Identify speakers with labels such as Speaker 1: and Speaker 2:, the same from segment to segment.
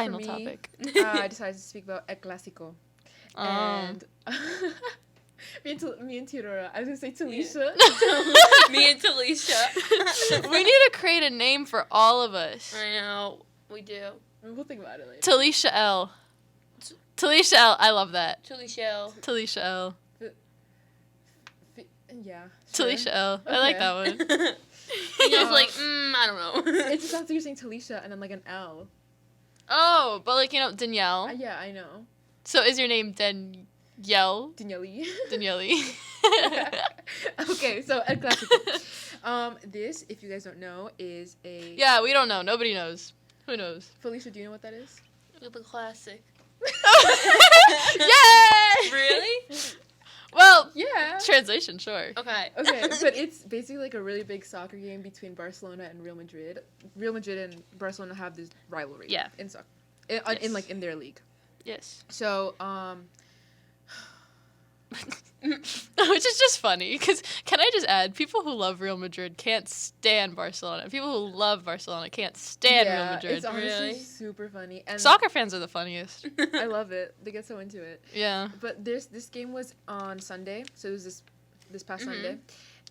Speaker 1: Final
Speaker 2: me,
Speaker 1: topic.
Speaker 2: I decided to speak about El Clásico. And me and Tirora, I was gonna say Talisha.
Speaker 3: Me and Talisha.
Speaker 1: We need to create a name for all of us.
Speaker 3: I know, we do.
Speaker 2: We'll think about it later.
Speaker 1: Talisha L. Talisha L. I love that.
Speaker 3: Talisha.
Speaker 1: Talisha L.
Speaker 2: Yeah. Sure.
Speaker 1: Talisha L. I like that one.
Speaker 3: Danielle's like, I don't know.
Speaker 2: It just sounds like you're saying Talisha and then like an L.
Speaker 1: Oh, but like, you know, Danielle.
Speaker 2: Yeah, I know.
Speaker 1: So is your name Danielle?
Speaker 2: Danielle.
Speaker 1: Danielle.
Speaker 2: Okay, so El Clásico. This, if you guys don't know, is a...
Speaker 1: Yeah, we don't know. Nobody knows. Who knows?
Speaker 2: Felicia, do you know what that is?
Speaker 3: The classic.
Speaker 1: Yay!
Speaker 3: Really?
Speaker 1: Well,
Speaker 2: Yeah.
Speaker 1: translation, sure.
Speaker 3: Okay.
Speaker 2: Okay, but it's basically like a really big soccer game between Barcelona and Real Madrid. Real Madrid and Barcelona have this rivalry.
Speaker 1: Yeah.
Speaker 2: In soccer.
Speaker 1: Yes.
Speaker 2: In their league.
Speaker 1: Yes.
Speaker 2: So,
Speaker 1: Which is just funny, because can I just add, people who love Real Madrid can't stand Barcelona. People who love Barcelona can't stand Real Madrid.
Speaker 2: It's honestly
Speaker 3: Really?
Speaker 2: super funny. And
Speaker 1: Soccer fans are the funniest.
Speaker 2: I love it. They get so into it.
Speaker 1: Yeah.
Speaker 2: But this game was on Sunday, so it was this past Sunday.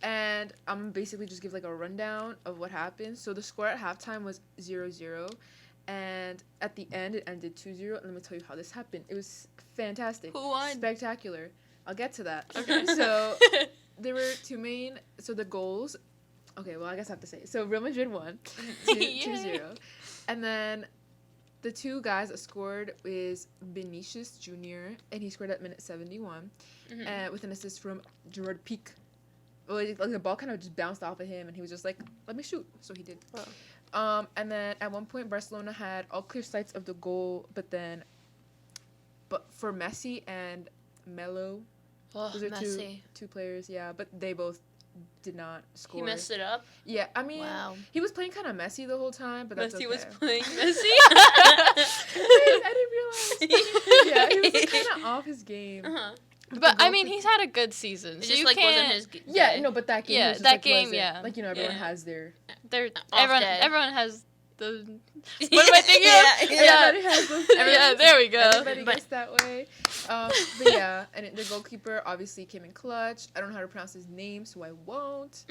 Speaker 2: And I'm basically just give like a rundown of what happened. So the score at halftime was 0-0. And at the end, it ended 2-0. And let me tell you how this happened. It was fantastic.
Speaker 1: Who won?
Speaker 2: Spectacular. I'll get to that.
Speaker 1: Okay.
Speaker 2: So there were two main... So the goals... Okay, well, I guess I have to say. So Real Madrid won 2-0. And then the two guys that scored is Vinicius Jr. And he scored at minute 71. With an assist from Gerard Pique. Well, like the ball kind of just bounced off of him. And he was just like, let me shoot. So he did.
Speaker 1: Wow.
Speaker 2: And then at one point, Barcelona had all clear sights of the goal. But for Messi and Melo...
Speaker 3: Oh,
Speaker 2: Those are
Speaker 3: Messi.
Speaker 2: two players, yeah, but they both did not score.
Speaker 3: He messed it up?
Speaker 2: Yeah, I mean,
Speaker 3: Wow.
Speaker 2: he was playing kind of messy the whole time, but that's
Speaker 3: Messi
Speaker 2: okay.
Speaker 3: was playing Messi?
Speaker 2: I didn't realize. Yeah, he was like, kind of off his game.
Speaker 1: But, I mean, he's had a good season.
Speaker 3: It
Speaker 1: So
Speaker 3: just,
Speaker 1: you
Speaker 3: like,
Speaker 1: can't...
Speaker 3: wasn't his day.
Speaker 2: Yeah, no, but that game
Speaker 1: Yeah,
Speaker 2: was just,
Speaker 1: that
Speaker 2: like,
Speaker 1: game,
Speaker 2: wasn't.
Speaker 1: yeah.
Speaker 2: Like, you know, everyone
Speaker 3: Yeah.
Speaker 2: has their...
Speaker 1: Everyone has the... What am I thinking of?
Speaker 2: Everybody has those
Speaker 1: Yeah, there we go.
Speaker 2: Everybody gets that way. But yeah, and the goalkeeper obviously came in clutch. I don't know how to pronounce his name, so I won't.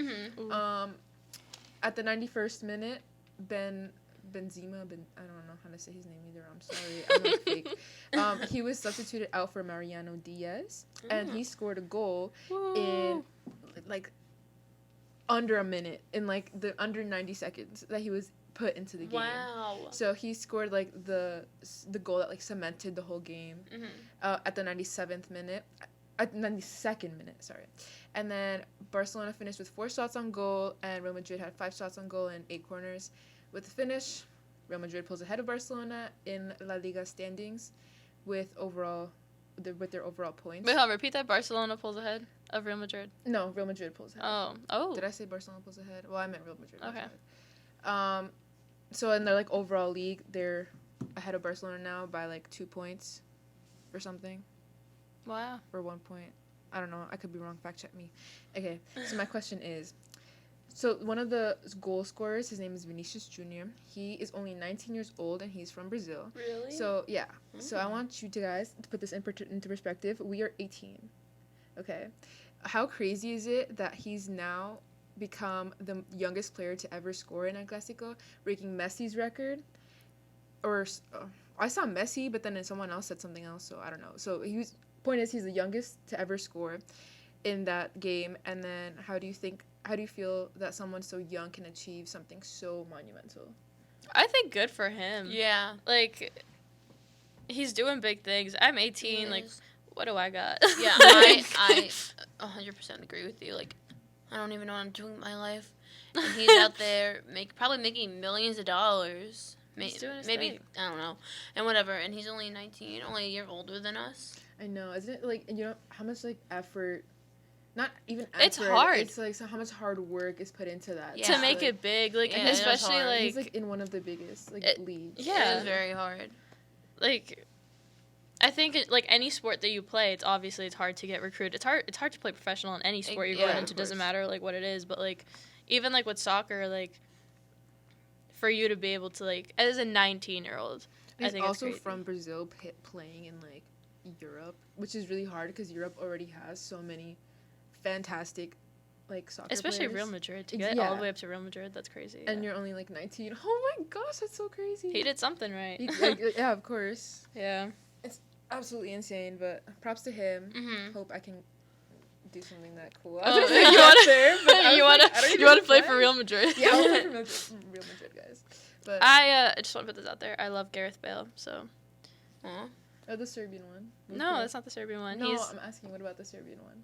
Speaker 2: At the 91st minute, Benzema, I don't know how to say his name either. I'm sorry, I'm not fake. He was substituted out for Mariano Diaz, and he scored a goal in like under a minute, in like the under 90 seconds that he was put into the game.
Speaker 3: Wow.
Speaker 2: So he scored like the goal that like cemented the whole game at the 97th minute. At the 92nd minute, sorry. And then Barcelona finished with 4 shots on goal, and Real Madrid had 5 shots on goal and 8 corners. With the finish, Real Madrid pulls ahead of Barcelona in La Liga standings with their overall points.
Speaker 1: Wait, hold on, repeat that. Barcelona pulls ahead of Real Madrid.
Speaker 2: No, Real Madrid pulls ahead.
Speaker 1: Oh.
Speaker 2: Did I say Barcelona pulls ahead? Well, I meant Real Madrid.
Speaker 1: Okay.
Speaker 2: Ahead. So in their like overall league, they're ahead of Barcelona now by like 2 points or something.
Speaker 1: Wow.
Speaker 2: Or 1 point. I don't know. I could be wrong. Fact check me. Okay. So my question is, so one of the goal scorers, his name is Vinicius Jr. He is only 19 years old and he's from Brazil.
Speaker 3: Really?
Speaker 2: So yeah. So I want you guys to put this into perspective. We are 18. Okay. How crazy is it that he's now become the youngest player to ever score in El Clásico, breaking Messi's record? Or I saw Messi, but then someone else said something else, so I don't know. So point is, he's the youngest to ever score in that game. And then how do you feel that someone so young can achieve something so monumental?
Speaker 1: I think good for him.
Speaker 3: Yeah.
Speaker 1: Like, he's doing big things. I'm 18.
Speaker 3: He
Speaker 1: like,
Speaker 3: is.
Speaker 1: what do I got?
Speaker 3: Yeah, I 100% agree with you. Like, I don't even know what I'm doing with my life. And he's out there probably making millions of dollars.
Speaker 1: He's doing his
Speaker 3: Maybe
Speaker 1: thing.
Speaker 3: I don't know, and whatever. And he's only 19, only a year older than us.
Speaker 2: I know, isn't it like, you know how much like effort, not even effort,
Speaker 1: It's hard.
Speaker 2: It's like so how much hard work is put into that
Speaker 3: Yeah.
Speaker 1: To make it big, like,
Speaker 3: Yeah,
Speaker 1: and
Speaker 3: it is
Speaker 1: especially
Speaker 3: hard.
Speaker 1: like,
Speaker 2: he's like in one of the biggest like leagues.
Speaker 1: Yeah.
Speaker 3: It is very hard.
Speaker 1: like, I think like any sport that you play, it's hard to get recruited. It's hard to play professional in any sport you're
Speaker 3: Yeah,
Speaker 1: going
Speaker 3: of
Speaker 1: into. Doesn't
Speaker 2: course.
Speaker 1: matter like what it is, but like even like with soccer, like for you to be able to like as a 19-year-old,
Speaker 2: He's
Speaker 1: think
Speaker 2: also
Speaker 1: it's crazy.
Speaker 2: from Brazil, playing in like Europe, which is really hard because Europe already has so many fantastic like soccer
Speaker 1: Especially
Speaker 2: players.
Speaker 1: Real Madrid. To
Speaker 2: Ex-
Speaker 1: get all
Speaker 2: yeah.
Speaker 1: the way up to Real Madrid, that's crazy.
Speaker 2: And
Speaker 1: yeah.
Speaker 2: you're only like 19. Oh my gosh, that's so crazy.
Speaker 1: He did something right.
Speaker 2: Yeah, of course.
Speaker 1: Yeah.
Speaker 2: Absolutely insane, but props to him.
Speaker 3: Mm-hmm.
Speaker 2: Hope I can do something that cool.
Speaker 1: Oh,
Speaker 2: I was gonna say
Speaker 1: you
Speaker 2: get
Speaker 1: wanna-
Speaker 2: there, but I
Speaker 1: you
Speaker 2: was
Speaker 1: wanna
Speaker 2: like, I don't even
Speaker 1: you wanna play for Real Madrid?
Speaker 2: Yeah, I'll play for Real Madrid, guys. But
Speaker 1: I just want to put this out there. I love Gareth Bale. So
Speaker 2: oh, the Serbian one.
Speaker 1: no, that's not the Serbian one.
Speaker 2: No,
Speaker 1: He's
Speaker 2: I'm asking, what about the Serbian one?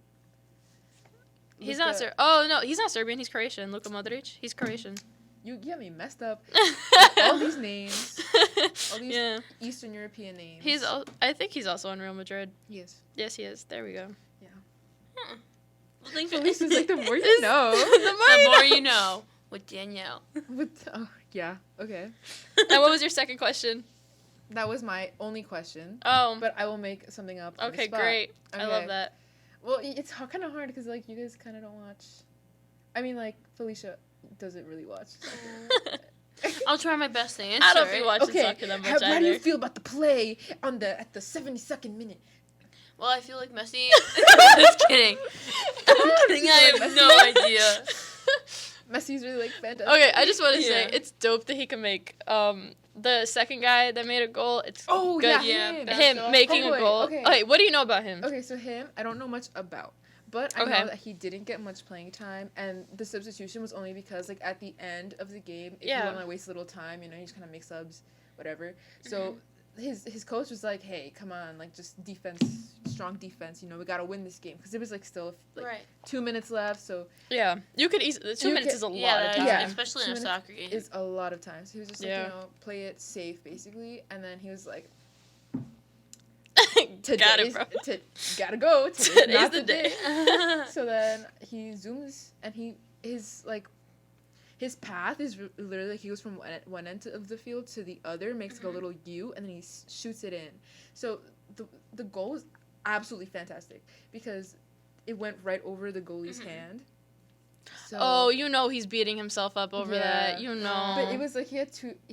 Speaker 1: he's
Speaker 2: Luka-
Speaker 1: not Oh no, he's not Serbian. He's Croatian. Luka Modric. He's Croatian.
Speaker 2: You get me messed up. All these names, all these
Speaker 1: yeah.
Speaker 2: Eastern European names.
Speaker 1: I think he's also on Real Madrid.
Speaker 2: Yes.
Speaker 1: Yes, he is. There we go.
Speaker 3: Well, thanks
Speaker 2: At
Speaker 3: for
Speaker 2: least it's like the more you know.
Speaker 3: the more you know with Danielle.
Speaker 2: Yeah. Okay.
Speaker 1: And what was your second question?
Speaker 2: That was my only question,
Speaker 1: Oh.
Speaker 2: but I will make something up. On the
Speaker 1: Okay,
Speaker 2: spot.
Speaker 1: great. I love
Speaker 2: Okay.
Speaker 1: that.
Speaker 2: Well, it's kind of hard because like you guys kind of don't watch. I mean, like Felicia doesn't really watch.
Speaker 3: I'll try my best to answer.
Speaker 1: I don't be
Speaker 3: it.
Speaker 1: watching
Speaker 2: Okay,
Speaker 1: soccer that much
Speaker 2: how do you
Speaker 1: either.
Speaker 2: feel about the play at the 72nd minute?
Speaker 3: Well, I feel like Messi. Just kidding. I'm kidding. I have no idea.
Speaker 2: Messi's really like fantastic.
Speaker 1: Okay, I just want to say
Speaker 3: Yeah.
Speaker 1: it's dope that he can make the second guy that made a goal. It's
Speaker 2: Oh
Speaker 1: good.
Speaker 3: Yeah,
Speaker 2: him.
Speaker 1: Him making
Speaker 2: Oh,
Speaker 1: a
Speaker 2: wait,
Speaker 1: goal.
Speaker 2: okay.
Speaker 1: Okay, what do you know about him?
Speaker 2: Okay, so him, I don't know much about, but I
Speaker 1: Okay.
Speaker 2: know that he didn't get much playing time, and the substitution was only because like at the end of the game, if
Speaker 1: Yeah.
Speaker 2: you want to waste a little time, you know, you just kind of make subs, whatever. So his coach was like, hey, come on, like just strong defense, you know, we gotta win this game because it was like still like
Speaker 3: Right.
Speaker 2: 2 minutes left, so
Speaker 1: Yeah, you could easily. 2
Speaker 2: You
Speaker 1: minutes
Speaker 2: could-
Speaker 1: is a lot
Speaker 3: Yeah,
Speaker 1: of
Speaker 3: that
Speaker 1: time.
Speaker 3: is,
Speaker 2: Yeah.
Speaker 3: especially in
Speaker 2: 2
Speaker 3: a
Speaker 2: minutes
Speaker 3: soccer game.
Speaker 2: it's a lot of time. So he was just like,
Speaker 1: Yeah.
Speaker 2: you know, play it safe basically, and then he was like,
Speaker 1: Got it, bro.
Speaker 2: Gotta go.
Speaker 1: Today's
Speaker 2: not
Speaker 1: the day.
Speaker 2: So then he zooms and his path is literally like he goes from one end of the field to the other, makes like a little U, and then he shoots it in. So the goal was absolutely fantastic because it went right over the goalie's hand. So,
Speaker 1: Oh, you know he's beating himself up over
Speaker 2: Yeah.
Speaker 1: that. You know.
Speaker 2: but it was like he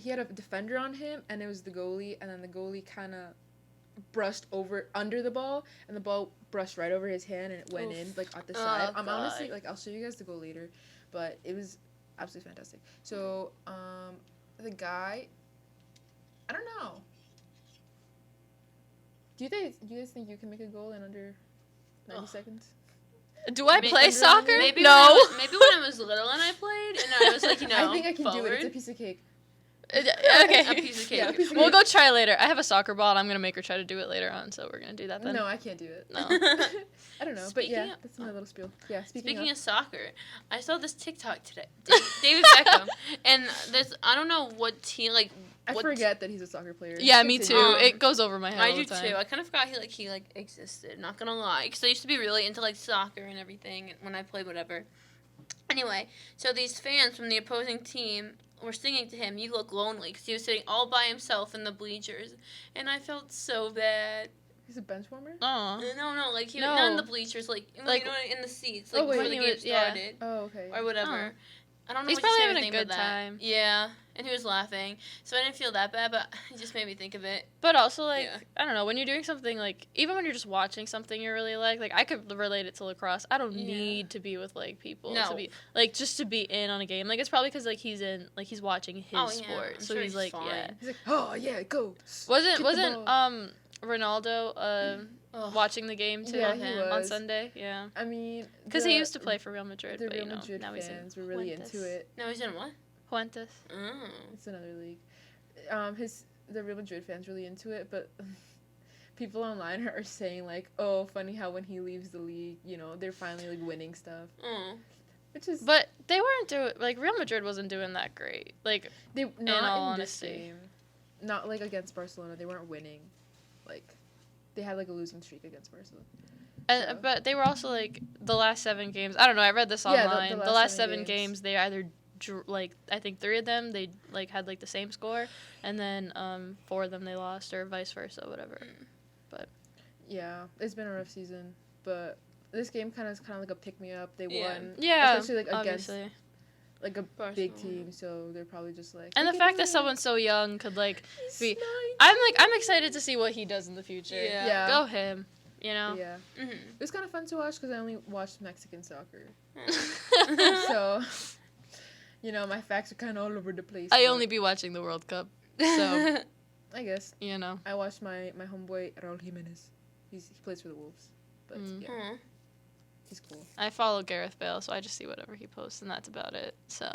Speaker 2: had a defender on him, and it was the goalie, and then the goalie kind of brushed under the ball, and the ball brushed right over his hand, and it went in like at the side.
Speaker 3: Oh,
Speaker 2: I'm honestly
Speaker 3: God.
Speaker 2: like I'll show you guys the goal later, but it was absolutely fantastic. So the guy, I don't know. Do you guys think you can make a goal in under 90
Speaker 3: Ugh.
Speaker 2: seconds?
Speaker 1: Do I
Speaker 3: Maybe-
Speaker 1: play soccer?
Speaker 3: Maybe
Speaker 1: No.
Speaker 3: maybe when I was little and I played, and I was like, you know,
Speaker 2: I think I can do it. It's a
Speaker 3: forward.
Speaker 2: piece of cake.
Speaker 1: Okay.
Speaker 3: A piece of cake.
Speaker 2: Yeah, a piece of
Speaker 1: We'll
Speaker 2: cake.
Speaker 1: go try later. I have a soccer ball, and I'm gonna make her try to do it later on. So we're gonna do that then.
Speaker 2: No, I can't do it.
Speaker 1: No.
Speaker 2: I don't know, but
Speaker 3: Speaking
Speaker 2: yeah,
Speaker 3: of-
Speaker 2: that's my little spiel. Yeah,
Speaker 3: Speaking
Speaker 2: of
Speaker 3: of soccer, I saw this TikTok today. David Beckham, and there's I don't know what team like.
Speaker 2: I
Speaker 3: what
Speaker 2: forget that he's a soccer player.
Speaker 1: Yeah, me too.
Speaker 2: Continue.
Speaker 1: It goes over my head
Speaker 3: I
Speaker 1: all
Speaker 3: do
Speaker 1: the time.
Speaker 3: too. I kind of forgot he existed. Not gonna lie, because I used to be really into like soccer and everything when I played whatever. Anyway, so these fans from the opposing team were singing to him, "You look lonely," because he was sitting all by himself in the bleachers, and I felt so bad.
Speaker 2: He's a bench warmer.
Speaker 1: Aw.
Speaker 3: No, like he
Speaker 1: No.
Speaker 3: not in the bleachers, like
Speaker 1: Like-
Speaker 3: you know, in the seats,
Speaker 2: Oh,
Speaker 3: like
Speaker 2: wait.
Speaker 3: before
Speaker 1: When
Speaker 3: the
Speaker 1: he
Speaker 3: game
Speaker 1: was- yeah.
Speaker 3: started
Speaker 2: Oh, okay.
Speaker 3: or whatever. I don't know.
Speaker 1: He's
Speaker 3: what
Speaker 1: probably
Speaker 3: to say
Speaker 1: having a
Speaker 3: anything
Speaker 1: good
Speaker 3: about that.
Speaker 1: time.
Speaker 3: Yeah, and he was laughing, so I didn't feel that bad, but it just made me think of it.
Speaker 1: But also, like,
Speaker 3: Yeah.
Speaker 1: I don't know, when you're doing something, like, even when you're just watching something you really like, I could relate it to lacrosse. I don't
Speaker 3: Yeah.
Speaker 1: need to be with, like, people
Speaker 3: No.
Speaker 1: to be, like, just to be in on a game. Like, it's probably because, like, he's watching his
Speaker 3: Oh, yeah,
Speaker 1: sport.
Speaker 3: I'm
Speaker 1: So
Speaker 3: sure
Speaker 1: he's
Speaker 3: he's
Speaker 1: like,
Speaker 3: fine.
Speaker 1: yeah.
Speaker 2: He's like, oh yeah, go.
Speaker 1: Wasn't,
Speaker 2: Kick the ball.
Speaker 1: Ronaldo,
Speaker 3: Ugh.
Speaker 1: watching the game, too?
Speaker 2: Yeah,
Speaker 3: he
Speaker 2: he
Speaker 1: On
Speaker 2: was.
Speaker 1: Sunday? Yeah.
Speaker 2: I mean,
Speaker 1: Because he
Speaker 2: the-
Speaker 1: used to play for Real Madrid,
Speaker 2: The
Speaker 1: but,
Speaker 2: Real
Speaker 1: you know,
Speaker 2: Madrid
Speaker 1: now he's in
Speaker 2: fans were really
Speaker 1: Fuentes.
Speaker 2: into it.
Speaker 3: No, he's in what?
Speaker 1: Fuentes.
Speaker 3: Oh.
Speaker 2: It's another league. The Real Madrid fans really into it, but people online are saying like, oh, funny how when he leaves the league, you know, they're finally like winning stuff,
Speaker 3: Oh.
Speaker 2: which is
Speaker 1: But they weren't doing, like, Real Madrid wasn't doing that great. Like,
Speaker 2: they not
Speaker 1: all
Speaker 2: in this
Speaker 1: honesty.
Speaker 2: game, not like against Barcelona. They weren't winning, like they had like a losing streak against Barcelona. So-
Speaker 1: but they were also, like, the last 7 games. I don't know. I read this
Speaker 2: Yeah, the
Speaker 1: online.
Speaker 2: last
Speaker 1: the last
Speaker 2: 7
Speaker 1: 7 games, they either, like, I think 3 of them, they, like, had, like, the same score. And then 4 of them they lost, or vice versa, whatever.
Speaker 2: Yeah, it's been a rough season, but this game is kind of like a pick me up. They
Speaker 3: Yeah.
Speaker 2: won,
Speaker 1: Yeah,
Speaker 2: especially like against
Speaker 1: obviously.
Speaker 2: like a big
Speaker 3: Barcelona.
Speaker 2: team, so they're probably just like.
Speaker 1: And
Speaker 2: "We
Speaker 1: the
Speaker 2: can
Speaker 1: fact
Speaker 2: do
Speaker 1: that
Speaker 2: it."
Speaker 1: someone so young could like
Speaker 2: He's
Speaker 1: be,
Speaker 2: 19.
Speaker 1: I'm excited to see what he does in the future.
Speaker 3: Yeah.
Speaker 2: Yeah.
Speaker 1: Go him. You know.
Speaker 2: Yeah.
Speaker 3: Mhm.
Speaker 2: It was kind of fun to watch because I only watched Mexican soccer,
Speaker 3: Mm-hmm.
Speaker 2: so my facts are kind of all over the place.
Speaker 1: I
Speaker 2: but
Speaker 1: only be watching the World Cup, so
Speaker 2: I guess
Speaker 1: you know.
Speaker 2: I watched my homeboy Raul Jimenez. He plays for the Wolves, but
Speaker 1: Mm.
Speaker 2: yeah,
Speaker 3: Aw.
Speaker 2: he's cool.
Speaker 1: I follow Gareth Bale, so I just see whatever he posts, and that's about it. So.